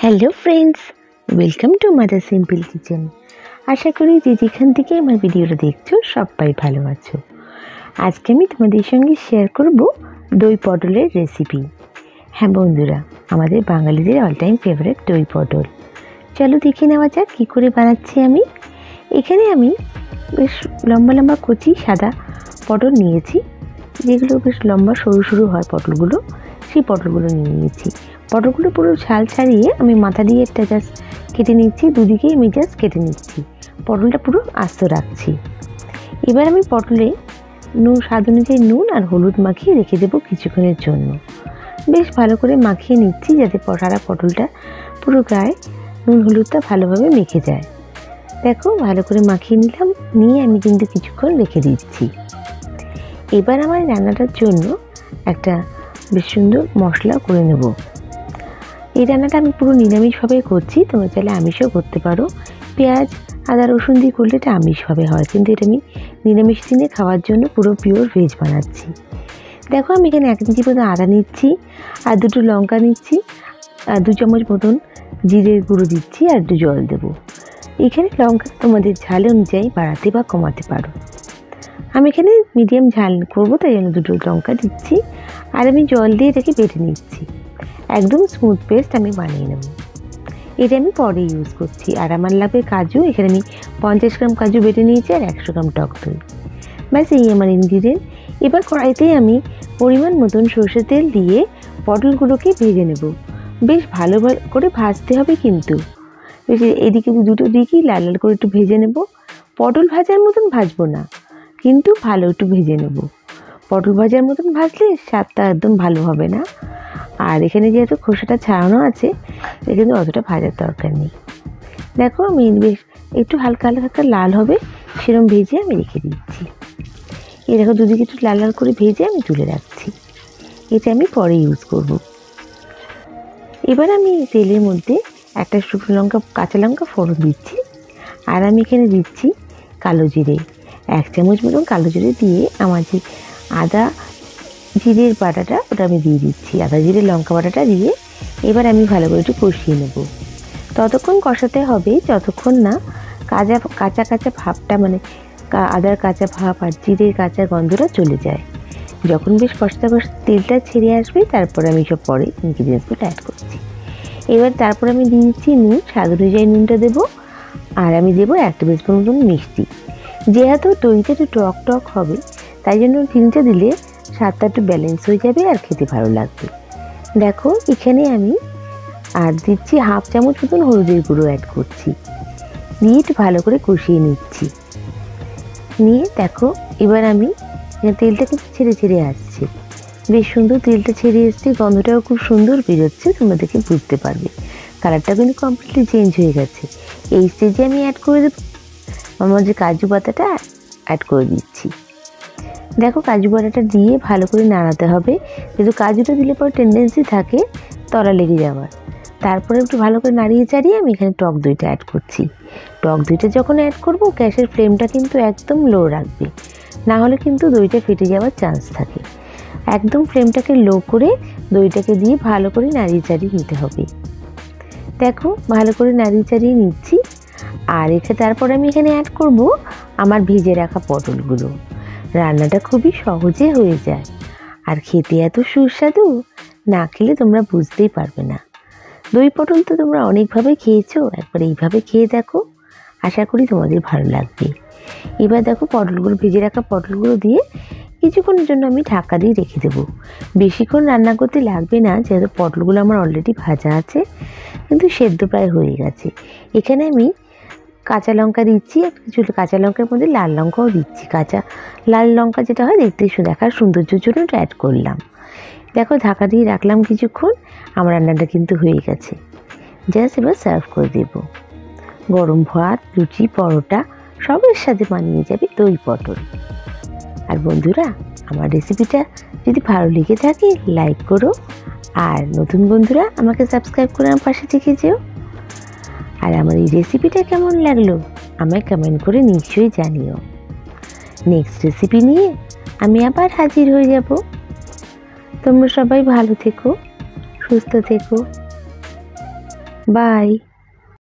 Hello friends, welcome to mother simple kitchen. আশা করি যে যেখান থেকে আমার ভিডিওটা দেখছো সবাই ভালো আছো। আজকে আমি তোমাদের সঙ্গে শেয়ার করব দই পটলের রেসিপি। হ্যাঁ বন্ধুরা, আমাদের বাঙালিদের অল টাইম ফেভারিট দই পটল। চলো দেখে নেওয়া যাক কী করে বানাচ্ছি আমি। এখানে আমি বেশ লম্বা লম্বা কচি সাদা পটল নিয়েছি, যেগুলো বেশ লম্বা সরু সরু হয় পটলগুলো, সেই পটলগুলো নিয়েছি। পটলগুলো পুরো ছাল ছাড়িয়ে আমি মাথা দিয়ে একটা জাস্ট কেটে নিচ্ছি, দুদিকেই আমি জাস্ট কেটে নিচ্ছি, পটলটা পুরো আস্ত রাখছি। এবার আমি পটলে স্বাদ অনুযায়ী নুন আর হলুদ মাখিয়ে রেখে দেবো কিছুক্ষণের জন্য। বেশ ভালো করে মাখিয়ে নিচ্ছি যাতে সারা পটলটা পুরো গায়ে নুন হলুদটা ভালোভাবে মেখে যায়। দেখো ভালো করে মাখিয়ে নিলাম, নিয়ে আমি কিন্তু কিছুক্ষণ রেখে দিচ্ছি। এবার আমার রান্নাটার জন্য একটা বেশ সুন্দর মশলা করে নেব। এই রান্নাটা আমি পুরো নিরামিষভাবে করছি, তোমরা চাইলে আমিষও করতে পারো। পেঁয়াজ আদা রসুন দিয়ে করলে এটা আমিষভাবে হয়, কিন্তু এটা আমি নিরামিষ দিনে খাওয়ার জন্য পুরো পিওর ভেজ বানাচ্ছি। দেখো আমি এখানে 1 ইঞ্চি মতো আদা নিচ্ছি, আর 2টো লঙ্কা নিচ্ছি, আর 2 চামচ মতন জিরের গুঁড়ো দিচ্ছি, আর একটু জল দেবো। এখানে লঙ্কা তোমাদের ঝাল অনুযায়ী বাড়াতে বা কমাতে পারো। আমি এখানে মিডিয়াম ঝাল করবো, তাই জন্য 2টো লঙ্কা দিচ্ছি, আর আমি জল দিয়ে এটাকে বেটে নিচ্ছি। একদম স্মুথ পেস্ট আমি বানিয়ে নেব। এটা আমি পরে ইউজ করছি। আর আমার লাগবে কাজু, এখানে আমি 50 গ্রাম কাজু বেটে নিয়েছি, আর 100 গ্রাম টক দই। ব্যাস এই আমার ইনগ্রিডিয়েন্ট। এবার কড়াইতেই আমি পরিমাণ মতন সরষের তেল দিয়ে পটলগুলোকে ভেজে নেব। বেশ ভালো করে ভাজতে হবে, কিন্তু বেশ এদিকে 2টো দিকেই লাল লাল করে একটু ভেজে নেব। পটল ভাজার মতন ভাজবো না, কিন্তু ভালো একটু ভেজে নেব। পটল ভাজার মতন ভাজলে স্বাদটা একদম ভালো হবে না। আর এখানে যেহেতু খোসাটা ছাড়ানো আছে, এখানে অতটা ভাজার দরকার নেই। দেখো আমি বেশ একটু হালকা হালকা লাল হবে সেরকম ভেজে আমি রেখে দিচ্ছি। এই দেখো দুদিকে একটু লাল লাল করে ভেজে আমি তুলে রাখছি। এটা আমি পরে ইউজ করব। এবার আমি তেলের মধ্যে একটা শুকনো লঙ্কা কাঁচা লঙ্কা ফোড়ন দিচ্ছি, আর আমি এখানে দিচ্ছি কালো জিরে। 1 চামচ মতন কালো জিরে দিয়ে আমার যে আদা জিরের বাটাটা ওটা আমি দিয়ে দিচ্ছি। আদা জিরে লঙ্কা বাটাটা দিয়ে এবার আমি ভালো করে একটু কষিয়ে নেব। ততক্ষণ কষাতে হবে যতক্ষণ না কাঁচা কাঁচা ভাবটা, মানে আদার কাঁচা ভাব আর জিরের কাঁচা গন্ধটা চলে যায়। যখন বেশ কষাতে কষাতে তেলটা ছেড়ে আসবে, তারপরে আমি সব পরে ইনগ্রিডিয়েন্টসগুলো অ্যাড করছি। এবার তারপরে আমি দিয়ে দিচ্ছি নুন, স্বাদ অনুযায়ী নুনটা দেবো, আর আমি দেবো 1 টেবিল স্পুন মতন মিষ্টি। যেহেতু দইটা একটু টক টক হবে, তাই জন্য চিনিটা দিলে স্বাদটা একটু ব্যালেন্স হয়ে যাবে আর খেতে ভালো লাগবে। দেখো এখানে আমি আর দিচ্ছি 1/2 চামচ মতন হলুদের গুঁড়ো অ্যাড করছি, দিয়ে একটু ভালো করে কষিয়ে নিচ্ছি। নিয়ে দেখো এবার আমি তেলটা কিন্তু ছেড়ে ছেড়ে আসছে, বেশ সুন্দর তেলটা ছেড়ে এসছে, গন্ধটাও খুব সুন্দর বেরোচ্ছে, তোমরা দেখে বুঝতে পারবে। কালারটা কিন্তু কমপ্লিটলি চেঞ্জ হয়ে গেছে। এই স্টেজে আমি অ্যাড করে দেবো আমার যে কাজু পাতাটা অ্যাড করে দিচ্ছি। দেখো কাজু বাটাটা দিয়ে ভালো করে নাড়াতে হবে, কিন্তু কাজুটা দিলে পরে টেন্ডেন্সি থাকে তলা লেগে যাওয়ার। তারপরে একটু ভালো করে নাড়িয়ে চাড়িয়ে আমি এখানে টক দইটা অ্যাড করছি। টক দইটা যখন অ্যাড করব, গ্যাসের ফ্লেমটা কিন্তু একদম লো রাখবে, না হলে কিন্তু দইটা ফেটে যাওয়ার চান্স থাকে। একদম ফ্লেমটাকে লো করে দইটাকে দিয়ে ভালো করে নাড়িয়ে চাড়িয়ে নিতে হবে। দেখো ভালো করে নাড়িয়ে চাড়িয়ে নিচ্ছি। আর তারপরে আমি এখানে অ্যাড করব আমার ভেজে রাখা পটলগুলো। রান্নাটা খুবই সহজে হয়ে যায়, আর খেতে এত সুস্বাদু, না খেলে তোমরা বুঝতেই পারবে না। দই পটল তো তোমরা অনেকভাবে খেয়েছো, একবার এইভাবে খেয়ে দেখো, আশা করি তোমাদের ভালো লাগবে। এবার দেখো পটলগুলো, ভেজে রাখা পটলগুলো দিয়ে কিছুক্ষণের জন্য আমি ঢাকা দিয়ে রেখে দেবো। বেশিক্ষণ রান্না করতে লাগবে না, যেহেতু পটলগুলো আমার অলরেডি ভাজা আছে, কিন্তু সেদ্ধ প্রায় হয়ে গেছে। এখানে আমি কাঁচা লঙ্কা দিচ্ছি, কিছু কাঁচা লঙ্কার মধ্যে লাল লঙ্কাও দিচ্ছি। কাঁচা লাল লঙ্কা যেটা হয় দেখতে দেখার সৌন্দর্যের জন্য এটা অ্যাড করলাম। দেখো ঢাকা দিয়ে রাখলাম কিছুক্ষণ, আমার রান্নাটা কিন্তু হয়ে গেছে। জাস্ট এবার সার্ভ করে দেব। গরম ভাত, লুচি, পরোটা সবের সাথে বানিয়ে যাবে দই পটল। আর বন্ধুরা, আমার রেসিপিটা যদি ভালো লেগে থাকে লাইক করো, আর নতুন বন্ধুরা আমাকে সাবস্ক্রাইব করে আমার পাশে থেকে যেও। আর আমার এই রেসিপিটা কেমন লাগলো আমায় কমেন্ট করে নিশ্চয়ই জানিও। নেক্সট রেসিপি নিয়ে আমি আবার হাজির হয়ে যাব। তোমরা সবাই ভালো থেকো, সুস্থ থেকো। বাই।